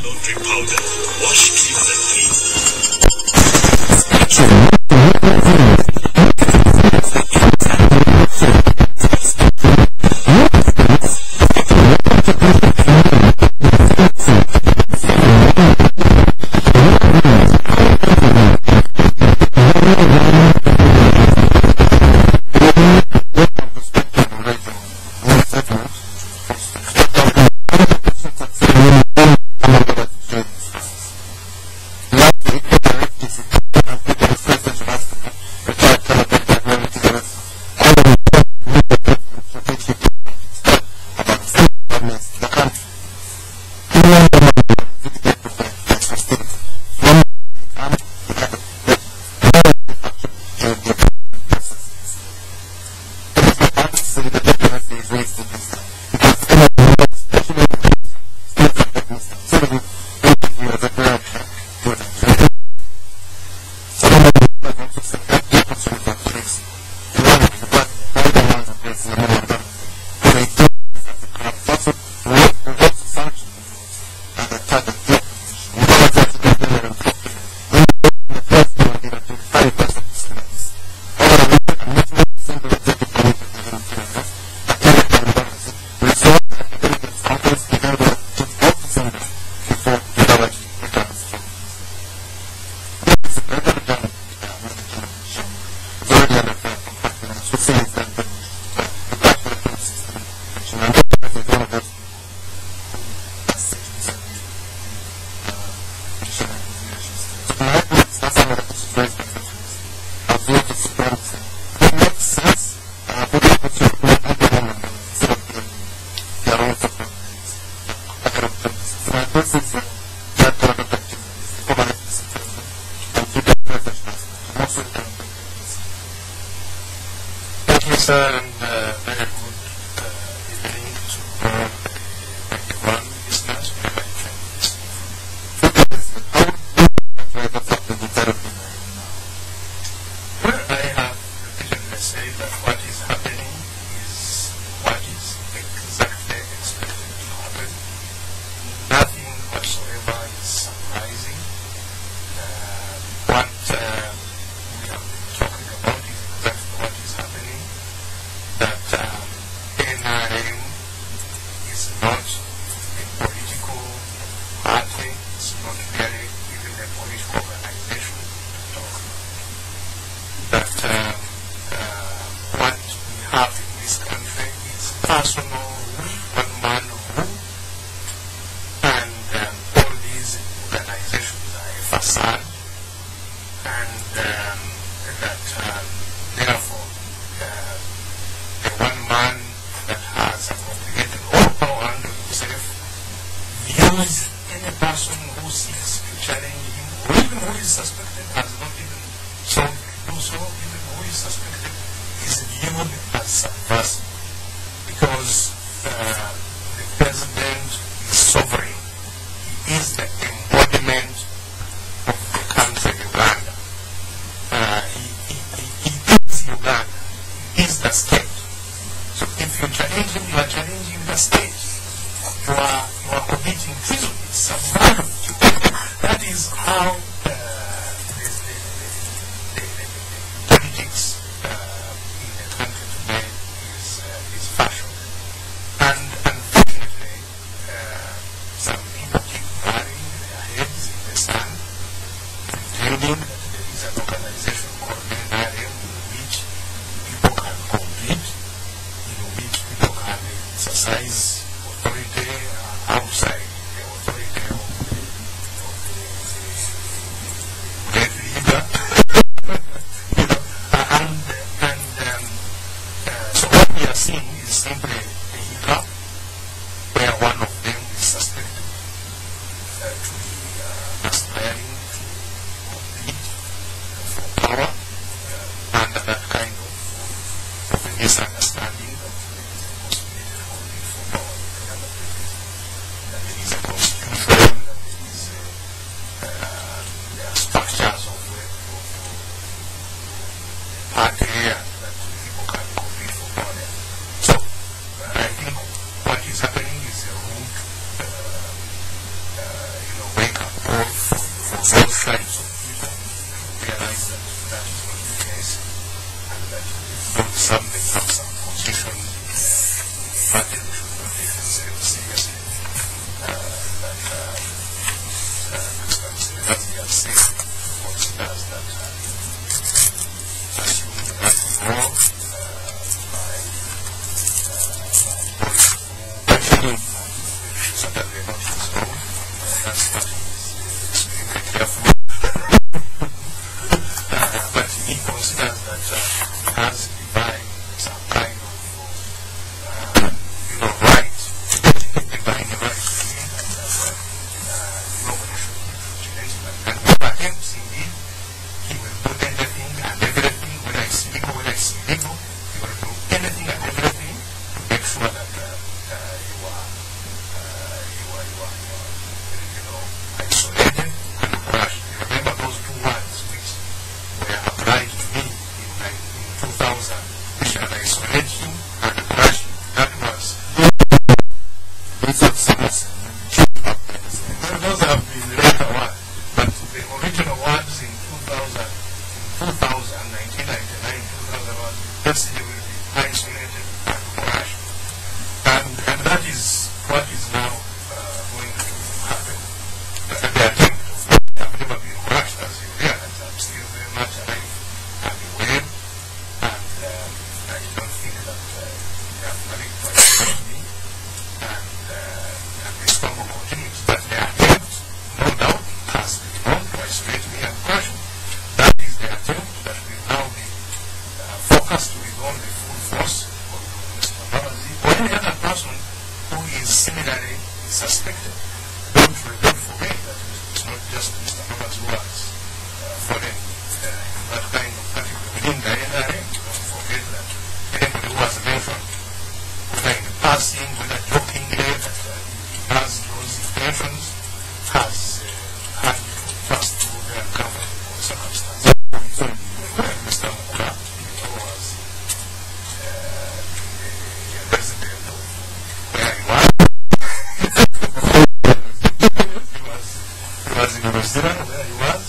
laundry powder. Wash clean and clean. that's what he's very careful. But he considers that he has divine, some kind of, right, divine right to him, and that nobody should challenge him. And if attempts, indeed, he will do anything and everything, whether it's legal, whether it's illegal, he will do anything and everything to make sure that isolated and crushed. Remember those two words which were applied to me in 2000, which can isolate you and crush you. That was those have been later words, but the original words in 1999, 2000 was yesterday will be isolated and crushed. And that is what is now going to happen. The attempt of I've never been crushed, as you realize. I'm still very much alive and well, and I don't think that they have managed to isolate me, and this problem continues. But the attempt, no doubt, has been on to isolate me and crush me. That is the attempt that will now be focused with all the full force of Mr. Mbabazi or any other person who is similarly suspected. Don't forget that it's not just Mr. Mbabazi who has fallen in that kind of category within the NRM. Don't forget that anybody who has mentioned, whether in passing, whether jokingly, that he has those intentions, has had to pass through their uncomfortable circumstances. Mr. Mukura, was the president of where he was. He was in New Zealand, where he was.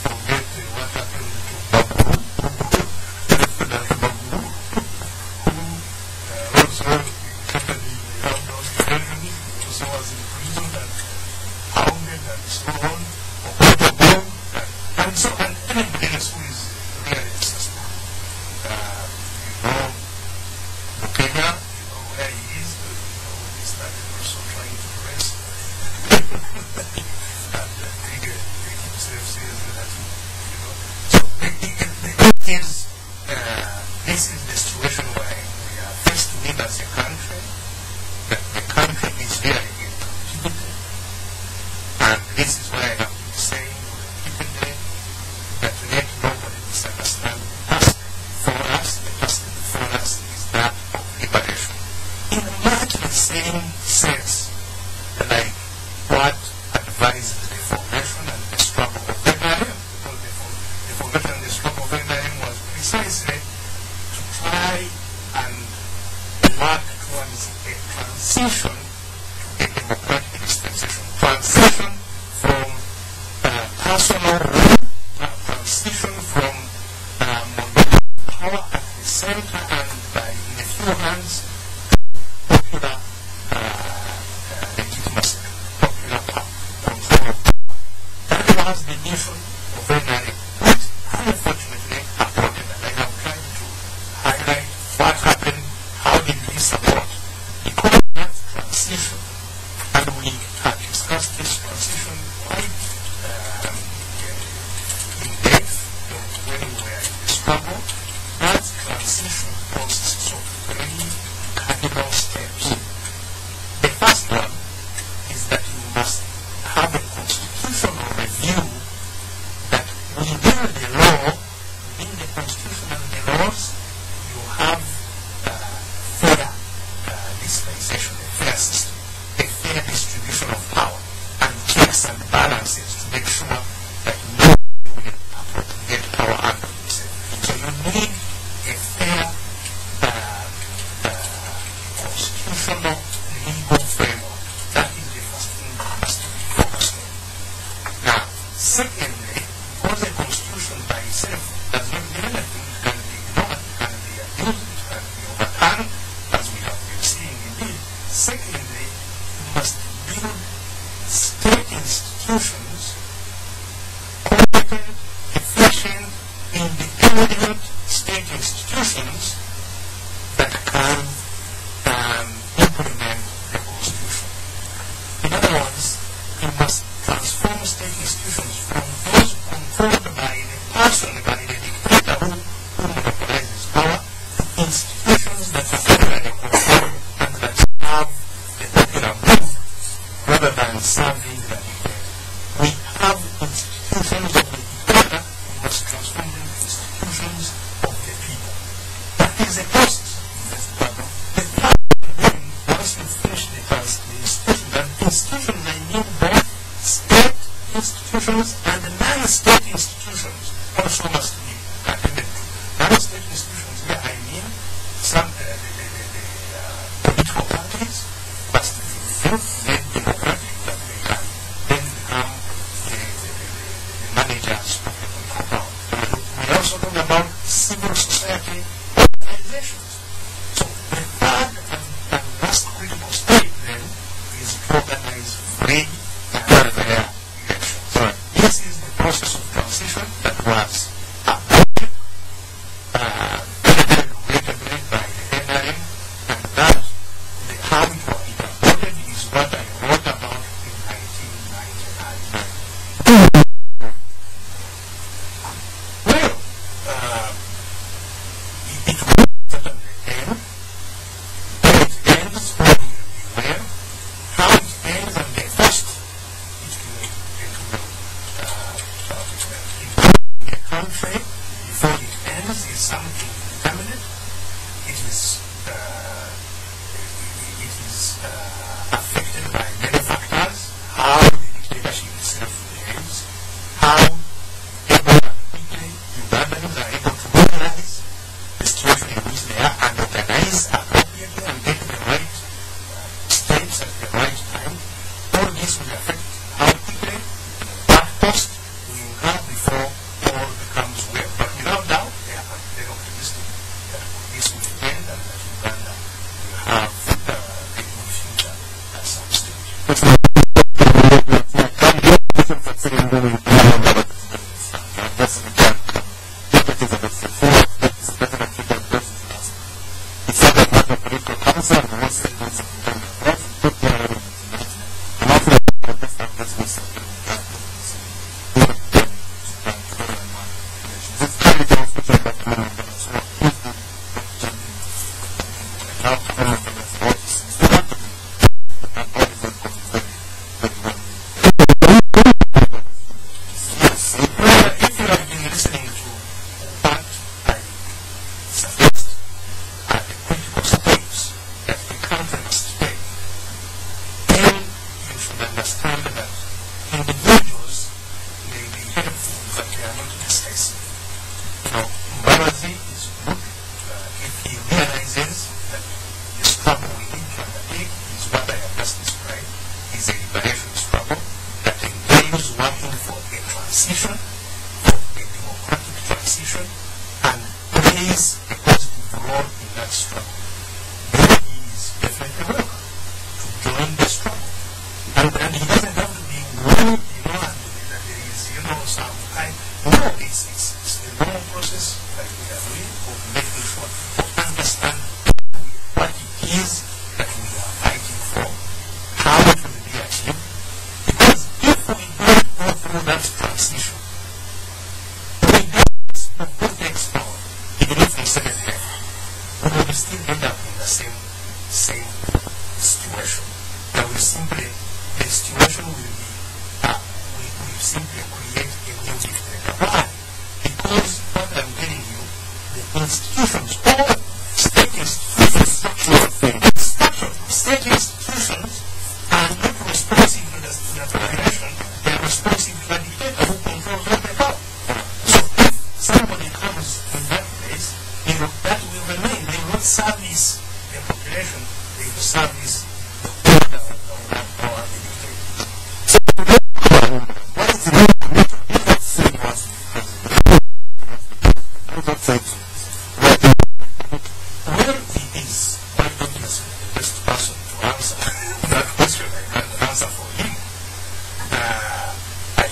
Don't forget what happened to Babu, who also accompanied the outdoors children, also was in prison and hounded and so on, or put a bomb, and so on. Anybody else who is really suspect. Kenya, where he is, he started also trying to arrest and take himself seriously. So this is the situation where we are faced with as a country, that the country is really incontributed. And this is why I have been saying repeatedly that let nobody misunderstand the task before us. The task before us is that of liberation. In much the same sense like what advised the formation and the struggle of NRM. Because the formation and the struggle of NRM was precisely to try and work towards a transition to a democratic dispensation. Transition from personal rule, transition from monopoly power at the center and in a few hands, popular legitimacy, popular power, control of power. That was the mission of NRM, which unfortunately aborted, and I have tried to highlight what happened, how did we support. Because that transition, and we had discussed this transition quite in depth when we were in the struggle. That transition consists of three cardinal steps. The first one is that you must have a constitutional review that within the law, within the constitution and the laws, you have fair dispensation, a fair system, a fair distribution of power, and checks and balances to make sure that nobody will appropriate power under himself. So you need a fair constitutional legal framework. That is the first thing that must be focused on. Now, secondly, because the constitution by itself does not mean anything, it can be ignored, it can be abused, it can be overturned, as we have been seeing indeed. Secondly, you must build state institutions, competent, efficient, independent state institutions that can implement the constitution. In other words, serving the dictator. We have institutions of the dictator, we must transform them into institutions of the people. That is a process. The problem then, once we finish the institutions, and institutions I mean both state institutions and the non-state institutions also must be attended to. Non-state institutions here I mean some political parties must be then democratic, that they can then become the managers of the political power. We also talk about civil society organizations. So the third and last critical stage then is to organize free and fair elections. This is the process of transition that was adopted regulated by the NRM, and that how it was adopted is what I wrote about in 1999. Well, it will certainly end. It ends when you beware. How it ends and the first it will improve the country before it ends is something determinate. It is affected by many factors. How the dictatorship itself behaves, how able and quickly Ugandans are able to mobilize the situation in which they are and organize appropriately and get the right steps at the right time. All this will affect how quickly that cost will have before all becomes well. But without doubt, they are very optimistic that this will end and that Uganda will have a good future at some stage. I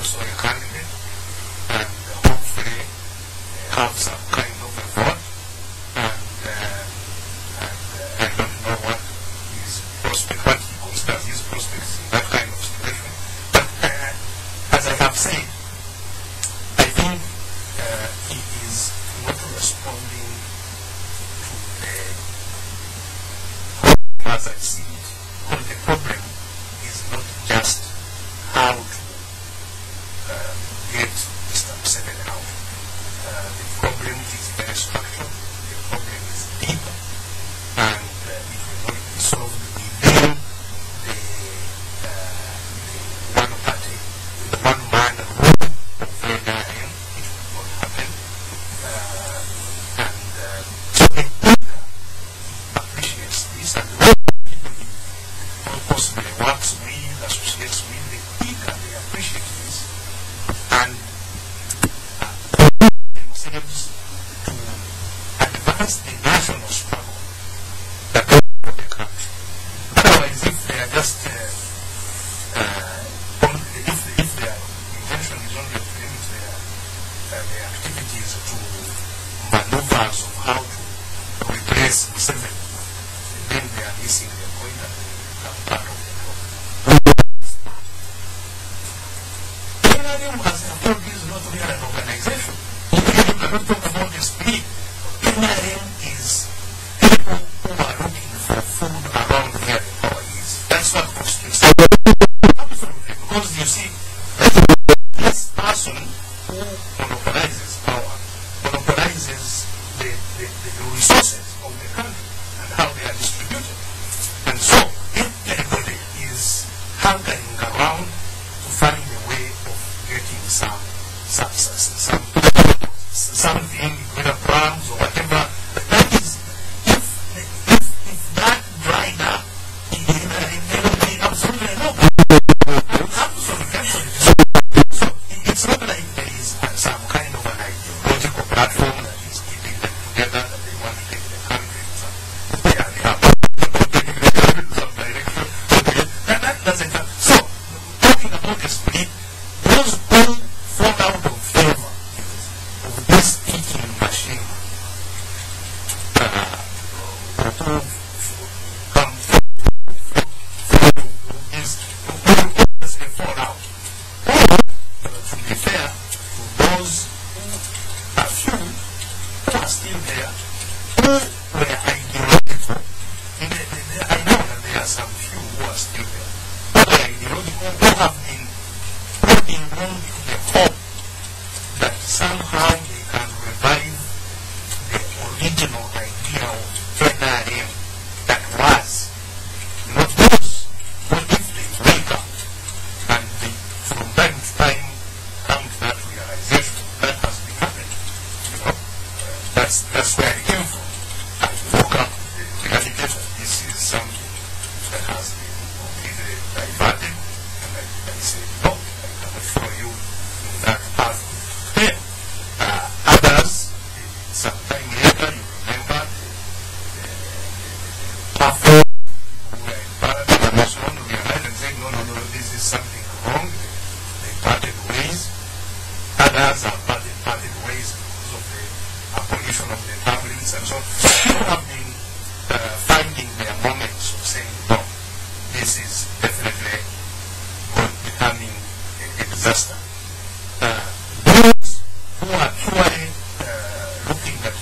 also a candidate and hopefully have some kind of a vote. And I don't know what his prospect, what he considers his prospects in that kind of situation. But as I have said, I think he is not responding to the problem as I see it. Because the problem is not just how to get Mr. Museveni out. The problem is very structural. The problem is deeper. And it will not be solved within the one party, the one man rule of NRM. It will not happen. And so the leader appreciates this, and people he possibly works with, associates with, the leader, they appreciate this. And themselves to advance the national struggle that goes for the country. Otherwise, if they are just if their intention is only to limit their activities to maneuvers of how to replace Museveni, then they are missing their point and they become part of the problem. NRM, as I told you, is not really an organization. You cannot talk about the spirit. NRM is people who are looking for food around where the power is. That's what constitutes. Absolutely. Because you see, this person who monopolizes power monopolizes the resources of the country and how they are distributed. And so, if everybody is hankering around to find a way of getting something, whether plans or whatever, that is, if that dried up, there will be absolutely no absolutely. So it's not like there is some kind of an ideological platform that is keeping them together, that they want to take the country in some direction. That doesn't happen. So, talking about the split, those who fall out of favor of this teaching machine, who come is a fallout. To be fair, to those who are few who are still there, who were ideological, I know that there are some few who are still there, who are ideological, who have been holding on to the hope that somehow they can revive the original idea of NRM that was. Not those who, if they wake up and they, from time to time, come to that realization that has been happening, that's where it came from. And woke up the reality that this is something that has been completely diverted, and I say, no, I cannot follow you in that path. Then, others, sometime later, you remember the platform who were in paradise and so on, realized and said, no, this is something wrong. They parted ways. Others have parted ways because of the abolition of the tablets and so on. People have been finding their moments of saying, no, this is definitely becoming a disaster. Those who are purely looking at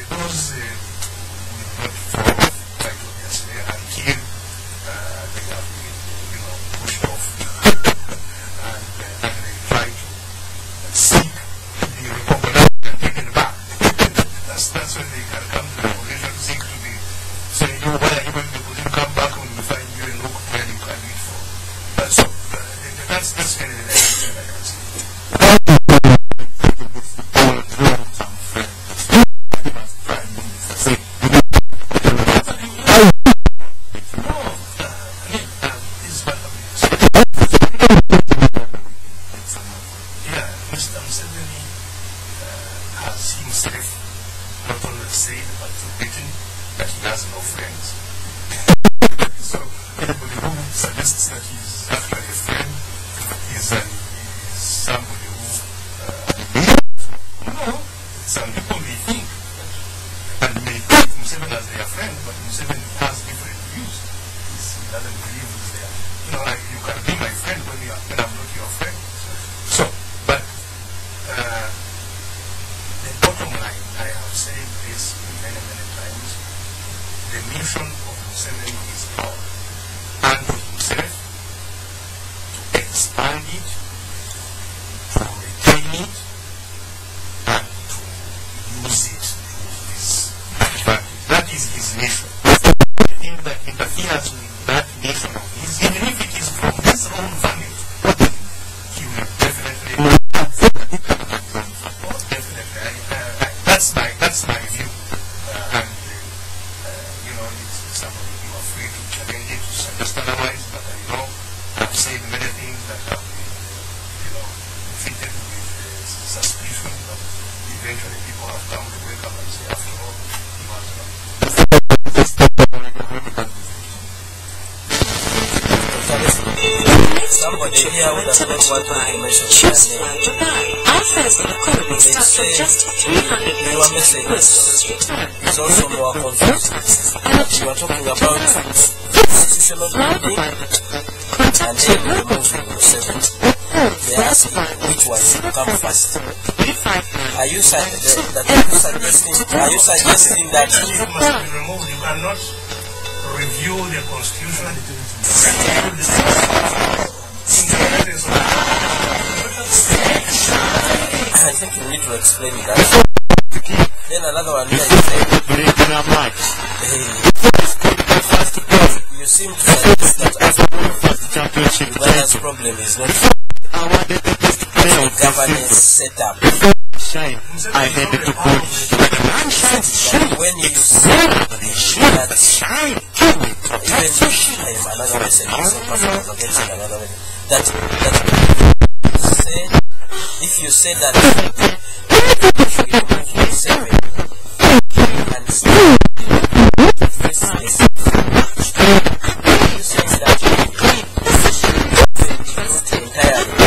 those will not follow quite obviously until they have been, pushed off and they try to seek to be recognized and taken back. That's when they can come to the position, seek to be saying, why are you going to come back when we find you and look where you can eat from? my friend when I'm not your friend. So, but the bottom line, I have said this many, many times, the mission of Museveni is power. And to himself, to expand it, to retain it, and to use it to his advantage. That is his mission. Anything that interferes with that mission of his, even if it is from his own values, he will definitely that's my view. And you know, it's somebody you are free to challenge it, to suggest otherwise, but I know I've said many things that have been, you know, fitted with suspicion, but eventually people have come to wake up and say, after all, he was right. Somebody here who does not want to mention their name. Our first economy starts from just 300 Your message is also more confusing. You are talking about institutional building and then removing Museveni. They are asking which one should come first. Are you suggesting that It must be removed. You cannot review the constitution. I think you need to explain that. Then another one here is saying, you seem to suggest that Uganda's problem is not the governance setup. I had to put When you say that even another message, that say, if you say that you remove Museveni and still face this, you say that entirely.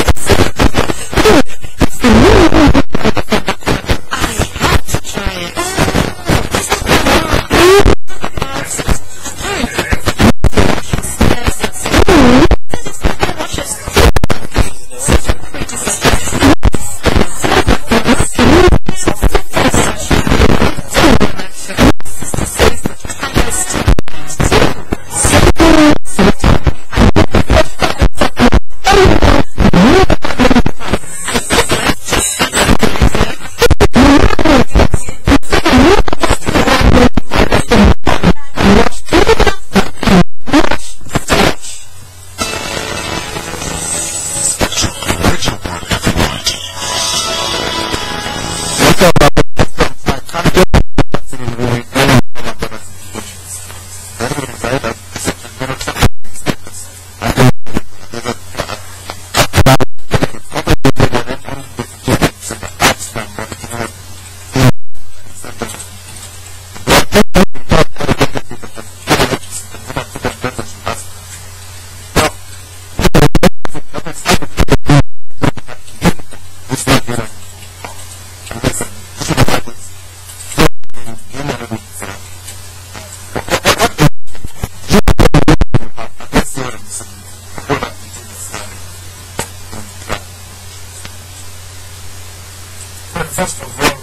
First of all,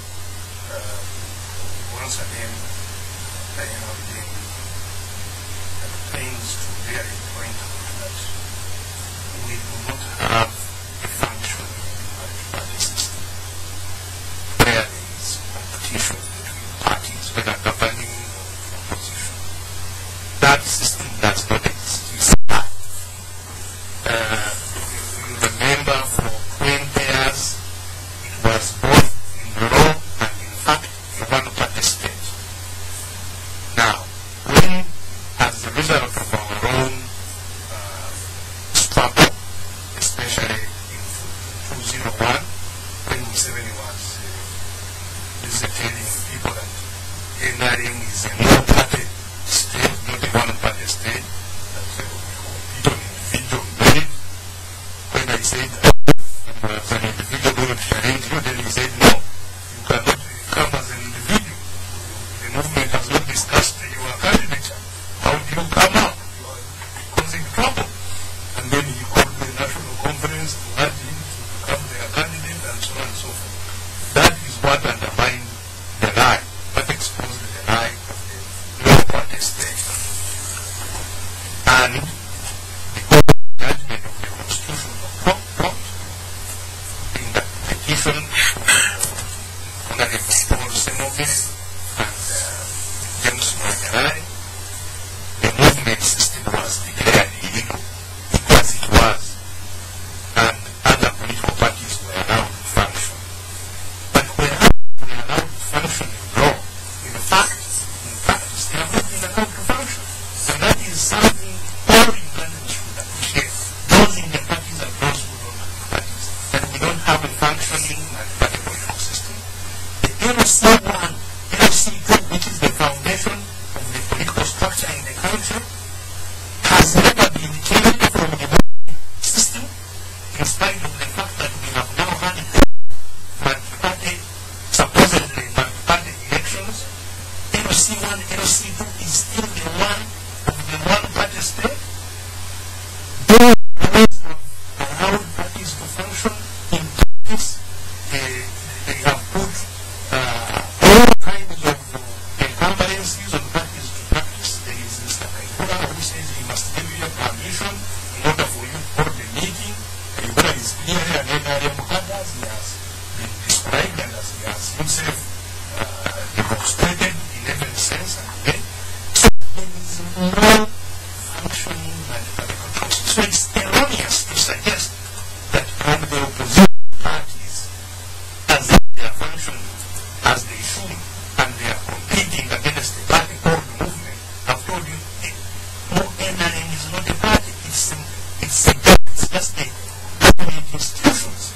once again, I have been at pains to really point out that we do not have a functioning party system where there is competition between parties, whether governing or opposition. That system does not exist. You remember for 20 years, it was both law and in fact a one-party state. Now, when, as a result of our own struggle, especially in 2001, when Museveni was telling people that NRM is a no-party state, not a one-party state, that we compete on individual merit. When I said as an individual going to challenge you, then he said no. You cannot come as an individual. The movement has not discussed your candidature. How do you come up? You are causing trouble. And then he called me It's just the government institutions.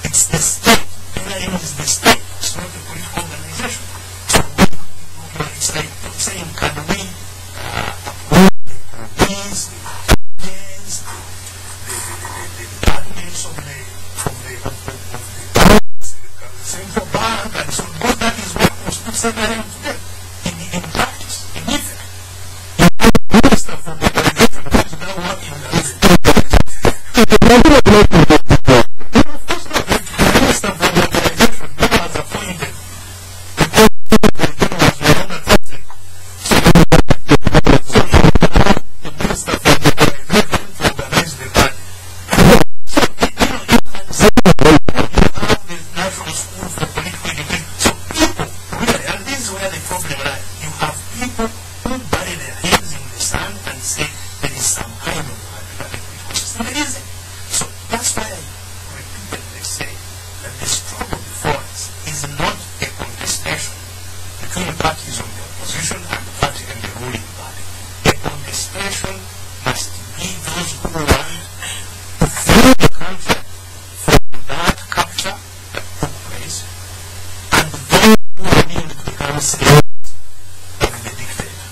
It's the state. NIM is the state. It's not a political organization. So it's like saying, can we approve the police, the departments of the central bank, and so all that is what was put together today in practice, in effect. The minister for the organization who is now working on this. Of course not. The minister for the organization who was appointed because the generals were not accepted. So the minister for the organization to organize the party. So you can say national school for political education. So people, really, and this is where the problem lies. You have people who bury their heads in the sand and say there is some kind of political system. There isn't. So that's why I repeatedly say that the struggle before us is not a contestation between the parties of the opposition and the party and the ruling party. The contestation must be those who want to free the country from that capture that took place, and those who are being become slaves of the dictator.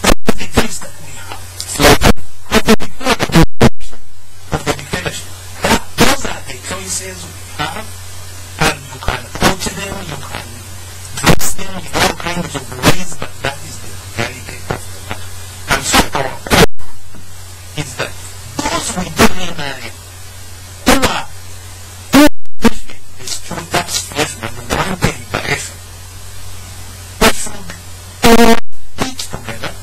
That's the case that we have. Of the dictatorship. Those are the choices we have, and you can approach them, you can dress them in all kinds of ways, but that is the reality of the matter. And so our hope is that those within NIM who are is through that situation and want the liberation, we should eat together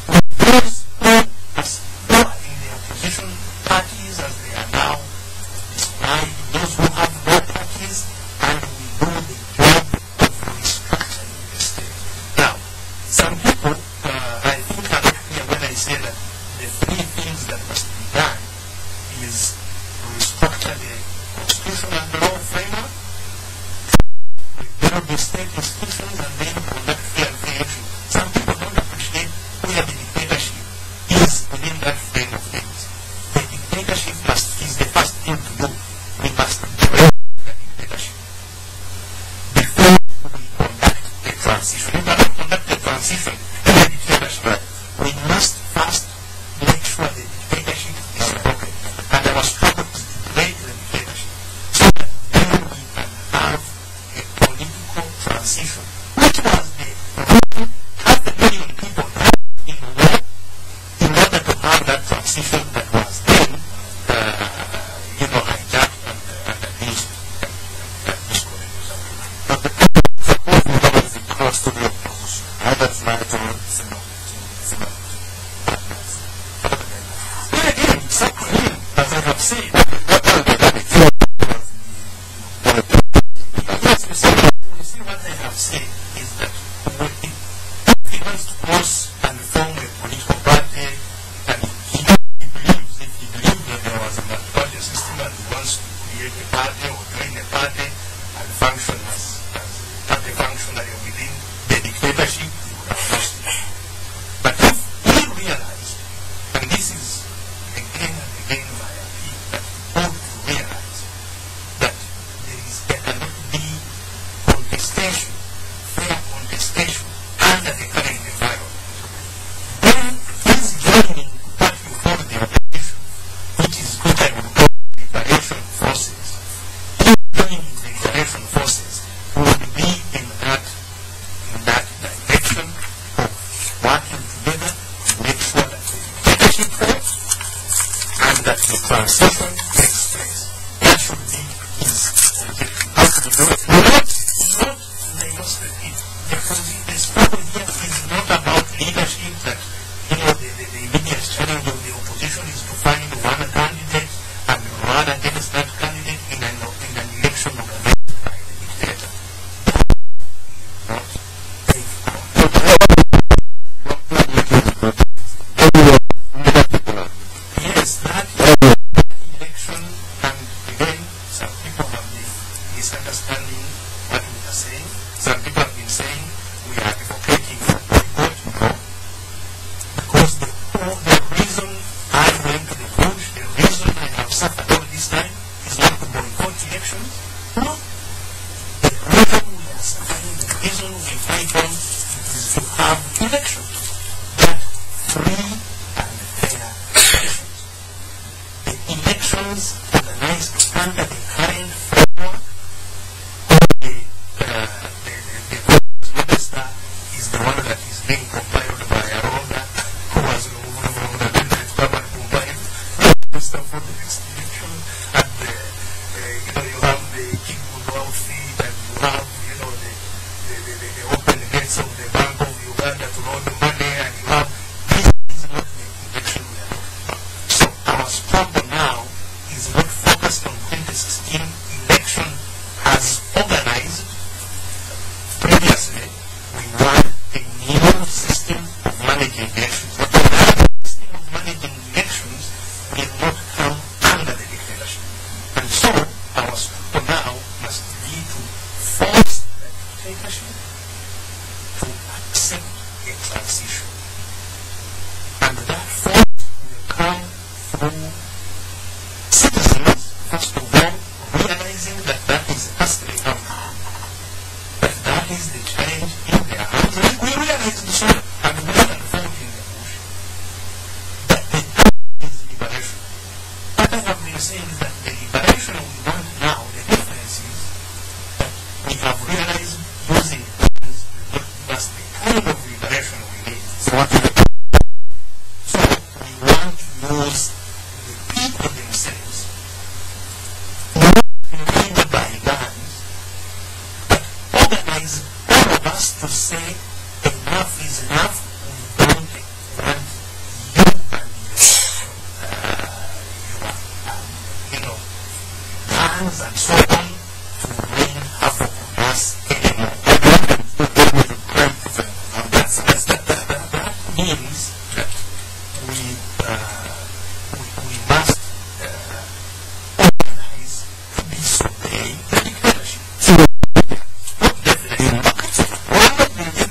with those who are in the opposition parties as they are now described, those who have no parties, and we do the job of restructuring the state. Now, some people, I think are not clear when I say that the three things that must be done is to restructure the constitution and the law framework, rebuild the state institutions, and then conduct fair elections. Some people don't appreciate where the dictatorship is within that frame of things. The dictatorship is the first thing to do. We must break the dictatorship before we conduct a transition. We cannot conduct a transition to the dictatorship. We must first make sure the dictatorship is broken. And our struggle is to break the dictatorship so that then we can have a political transition, which was the half a billion people in war in order to have that transition that was then, hijacked and abused. But the support from government across to the opposition, that's my turn. As I have said, you see what I have said is that if he wants to force and form a political party, and he believes that there was a multi-party system and he wants to create a party or join a party and function as a functionary within the dictatorship, he would have lost it. But if he realized, and this is again and again my appeal, that people to realize that there cannot be contestation, fair contestation under the current environment. Then he's joining what you call the opposition, which is what I would call liberation forces. He's joining the liberation forces would be in that direction of working together to make sure that the dictatorship falls and that the transition takes place. That should be his objective. How to do it? I must repeat, the struggle here is not about leadership, that the immediate challenge of the opposition is to find one candidate and run against that candidate in an election organized by the dictator. Not take yes, that election elections, but free and fair elections. The elections organized under the current framework, the minister is the one that is being compiled by Aronda, who was the minister for the next election, and you have the King outfit, and you have the open gates of the Bank of Uganda to loan the money, and you have this is not the election we are talking about. So our struggle now is not focused on 2016 election as organized. Previously, we want a new system of managing elections. But the system of managing elections will not come under the dictatorship. And so, our struggle now must be to force the dictatorship to accept a transition. And that force will come through citizens, first of all, realizing that that is hastily done. But that is the change in their hands. We realize the soul, and we are unfolding the bush. That the time is liberation. What I have been saying is that the liberation we want now, the difference is that we have realized using guns will not give us the kind of liberation we need. So what is it? So we want to use the people themselves, not led by guns, but organize all of us to say enough is enough. We don't want you and your guns and so on to rain havoc on us anymore. That means that we must organize to disobey the dictatorship.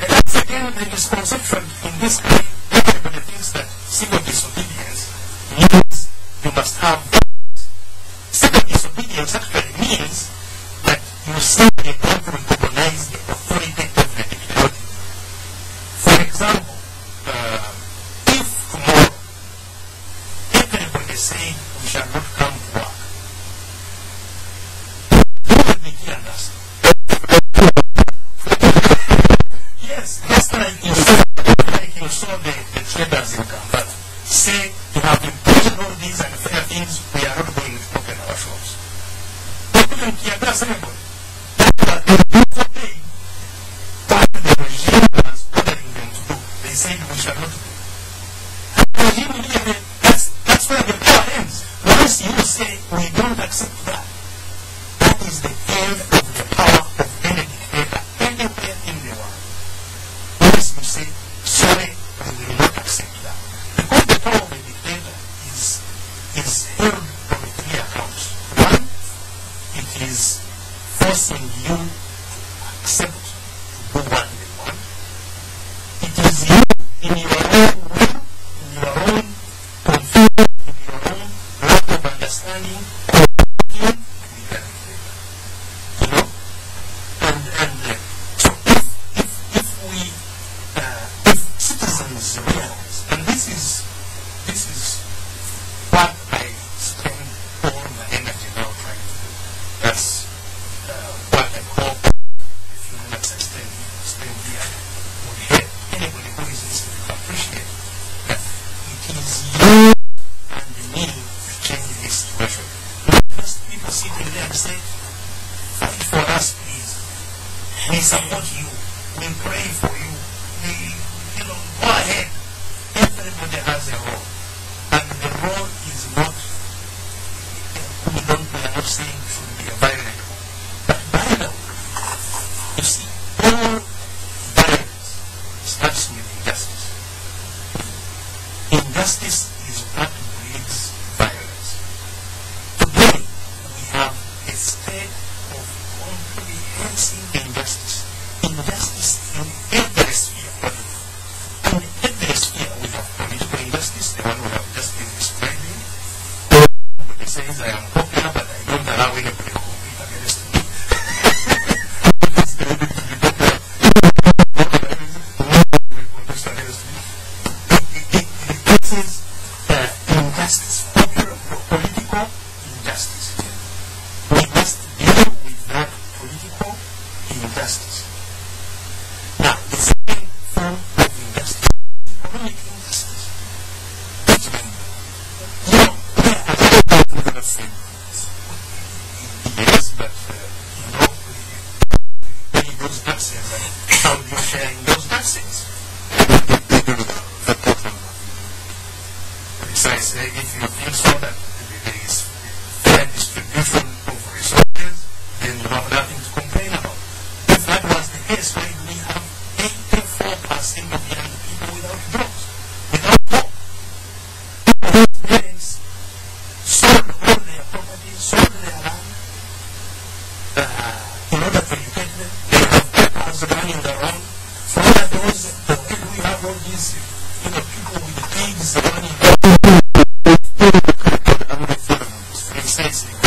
That's again the misconception in this country. Everybody thinks that civil disobedience means you must have guns. Civil disobedience actually means that you simply don't recognize the authority of the dictator. For example, if tomorrow everybody is saying we shall not come to work, who will begin us? Yes, just like you saw the traders in Kampala say you have imposed all these unfair things, we are not going to open our shops. They couldn't care less anybody. They disobeyed what the regime was ordering them to do. They said we shall not do. And the regime immediately, that's where the power ends. Once you say we don't accept that, that is the end of the power of any dictator anywhere in the world. Once you say, sorry, we will not accept that. Because the power of the dictator is held on 3 accounts. One, it is forcing you to accept to do what they want. It is you in your own will, in your own confusion, in your own lack of understanding, competing with the dictator. You know? And so if citizens realize, and this is what I spend all my energy now trying to do. That's what I hope a few minutes I spend here would help anybody who is listening to appreciate that it is you and me to change this situation. Not just people sitting there and say, fight for us, please. We support you. We pray for you. Go ahead. Everybody has a role. And the role is not, we are not saying it should be a violent role. But violent, you see, all violence starts with injustice. Injustice is what breeds violence. Today, we have a state of comprehensive injustice. Injustice in every sphere. In every sphere, we have political injustice, the one we have just been describing. Somebody says, I am popular, but I don't allow anybody to compete against me. It's very good to be popular. sold their land in order to educate them. They have papers running around. So what are those? We have all these, people with pigs running around. It says,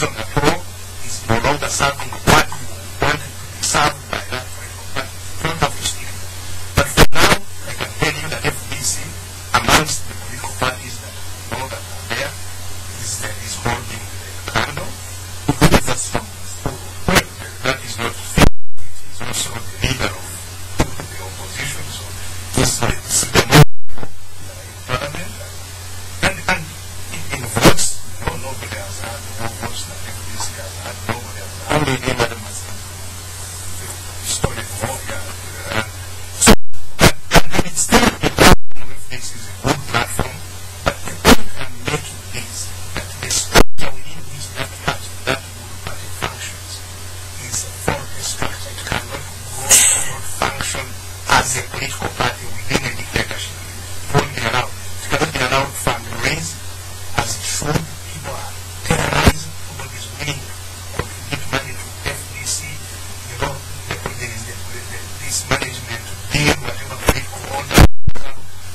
reason at all is no longer serving what you wanted to be served by that political party. You don't have to stick it. But for now, I can tell you that FDC, amongst the political parties that know that are there, is holding the candle. Well, that is not fair. It is also the leader of the opposition, so it's the parliament. And in votes, nobody has had more votes than FDC has had. Nobody has had. Only the Madam has stolen more. And it's still a platform. FDC is a good platform. But the point I'm making is that the structure within which that party functions is a faulty structure. It cannot function as a political party within a dictatorship. It won't be allowed. It cannot be allowed to fundraise as it should. People are terrorized. Nobody is willing to contribute money to FDC. You know, there is this management deal, whatever political order,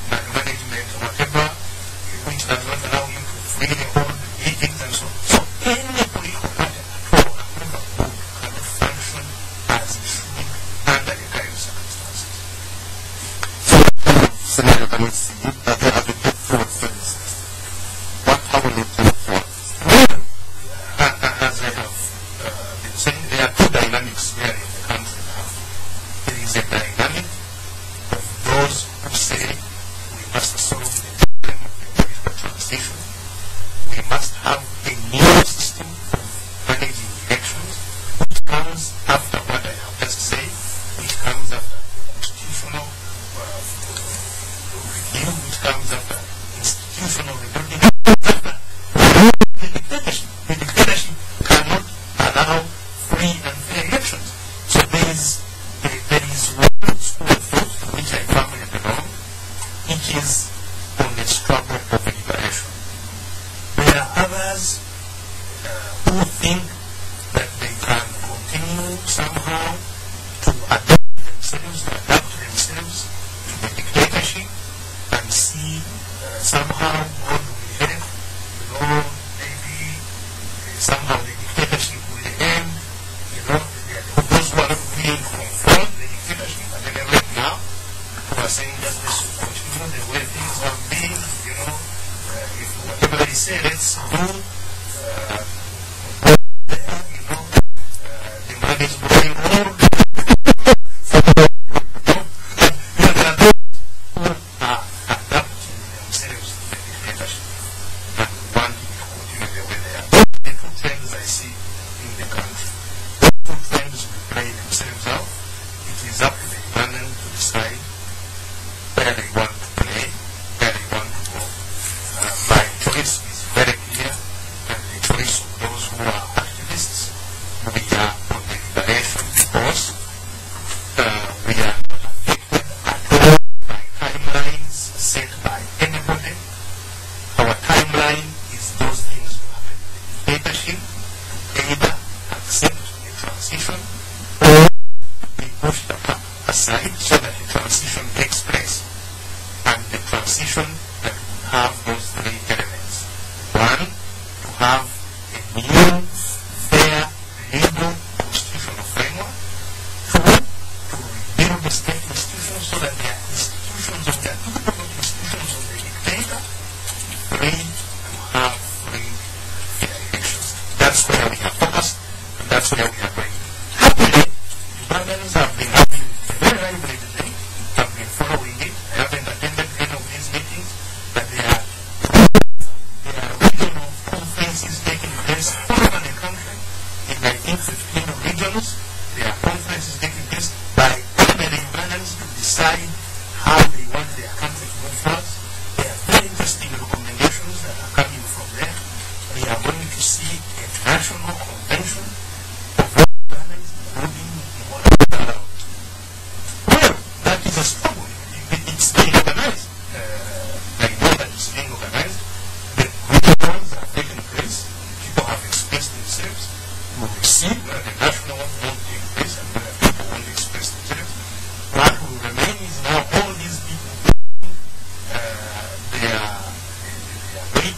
management, whatever, which does not allow you to freely hold meetings and so on. So any political party at all, however good, cannot function as it should under the current circumstances. Scenario can we see that they have to put forward things? How will they put forward? Well, as I have been saying, there are two dynamics here in the country now. There is a dynamic of those who say we must solve the problem of the political transition. We must have a new system of managing elections, which comes after what I have just said, which comes after constitutional review, which comes after institutional rebuilding. The dictatorship cannot allow free and fair elections. So there is one school of thought to which I firmly belong, which is on the struggle of liberation. There are others who think that they can continue somehow to adapt themselves to the dictatorship and see somehow God will help, maybe somehow the dictatorship will end, those who are not willing to confront the dictatorship, and then right now, who are saying that this should continue the way things have been, if whatever they say, let's do, the money is going on.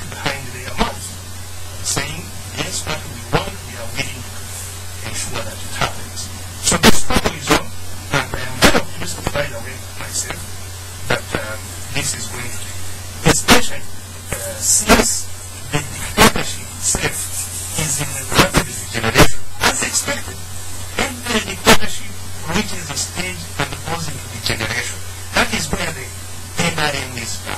Behind their mouths, saying, yes, what we want is in the rapid degeneration, as expected. Every dictatorship reaches a stage and goes into degeneration. That is where the NRM is now.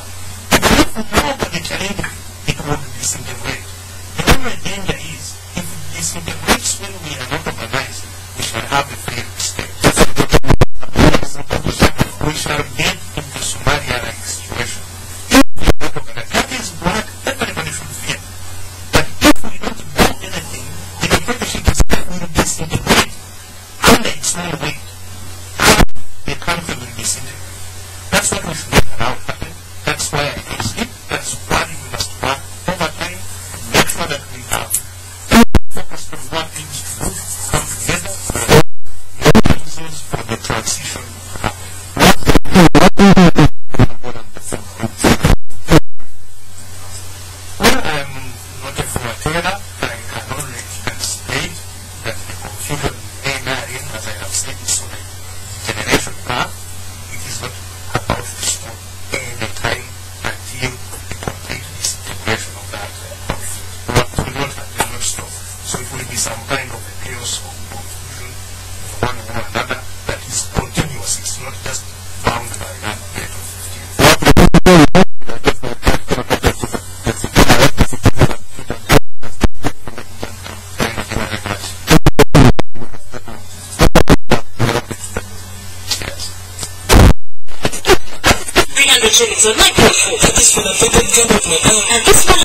If nobody challenged it, it would disintegrate. The only danger is, if it disintegrates when we are not organized, we shall have a failed state. We shall get into Somalia-like situation. That is what everybody should fear. But if we don't do anything, the dictatorship will disintegrate under its own weight. The country will disintegrate. That's what we should not allow happen. That's why I use it. That's why we must work over time. Make sure that we have focused on what things to do, come together, resources for the transition to happen. Well, I'm not a formateur. I can only state that the confusion in NRM, as I have said, is on a generation path. It is not about to stop any time until the complete disintegration of that conflict. What will not happen, not stop. So it will be some kind of a chaos of confusion of one or another that is continuous. It's not just bound by that period of 15 years. So like this for the federal government, and this one